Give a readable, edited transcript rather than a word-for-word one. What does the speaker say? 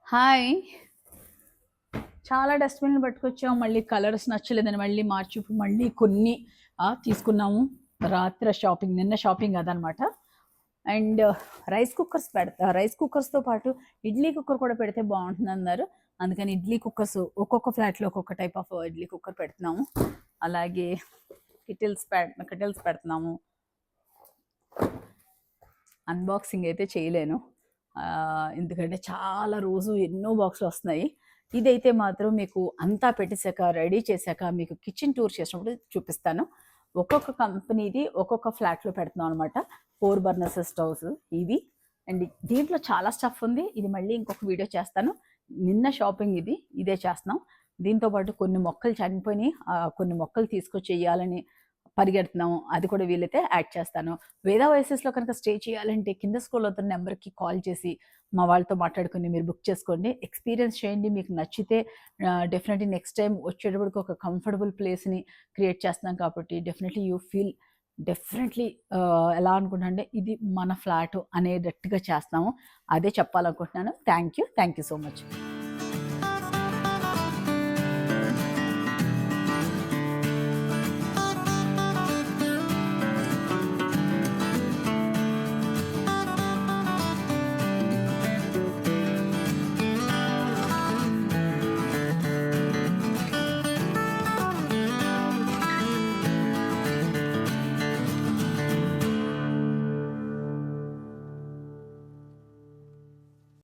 Hi. చాలా డస్ట్‌బిన్‌లు పట్టుకొచ్చాం. మళ్ళీ colours నచ్చలేదని మళ్ళీ మార్చి ఇప్పుడు మళ్ళీ కొన్ని తీసుకున్నాము. నిన్న షాపింగ్ అదనమాట. అండ్ రైస్ కుక్కర్స్‌తో పాటు ఇడ్లీ కుక్కర్ కూడా పెడితే బావుంటుందన్నారు. అందుకని ఇడ్లీ కుక్కర్స్ ఒక్కొక్క ఫ్లాట్‌లో ఒక్కొక్క టైప్ ఆఫ్ ఇడ్లీ కుక్కర్ పెడుతున్నాము. అలాగే కెటిల్స్ పెడుతున్నాము. అన్బాక్సింగ్ అయితే చేయలేను. ఎందుకంటే చాలా రోజు ఎన్నో బాక్సులు వస్తున్నాయి. ఇదైతే మాత్రం మీకు అంతా పెట్టేసాక, రెడీ చేశాక మీకు కిచెన్ టూర్ చేసినప్పుడు చూపిస్తాను. ఒక్కొక్క కంపెనీది ఒక్కొక్క ఫ్లాట్‌లో పెడుతున్నాం అనమాట. 4 బర్నర్స్ స్టవ్స్ ఇవి. అండ్ దీంట్లో చాలా స్టఫ్ ఉంది. ఇది మళ్ళీ ఇంకొక వీడియో చేస్తాను. నిన్న షాపింగ్ ఇదే చేస్తున్నాం. దీంతో పాటు కొన్ని మొక్కలు చనిపోయినాయి. కొన్ని మొక్కలు తీసుకొచ్చి ఎయ్యాలని పరిగెడుతున్నాము. అది కూడా వీలైతే యాడ్ చేస్తాను. వేదా ఓఎసిస్‌లో కనుక స్టే చేయాలంటే కింద స్క్రోల్ అవుతున్న నెంబర్‌కి కాల్ చేసి మా వాళ్ళతో మాట్లాడుకొని మీరు బుక్ చేసుకోండి. ఎక్స్‌పీరియన్స్ చేయండి. మీకు నచ్చితే డెఫినెట్‌లీ నెక్స్ట్ టైమ్ వచ్చేటప్పటికి ఒక కంఫర్టబుల్ ప్లేస్‌ని క్రియేట్ చేస్తున్నాం కాబట్టి డెఫినెట్‌లీ ఎలా అనుకుంటున్నా అంటే ఇది మన ఫ్లాట్ అనేటట్టుగా చేస్తున్నాము. అదే చెప్పాలనుకుంటున్నాను. Thank you so much.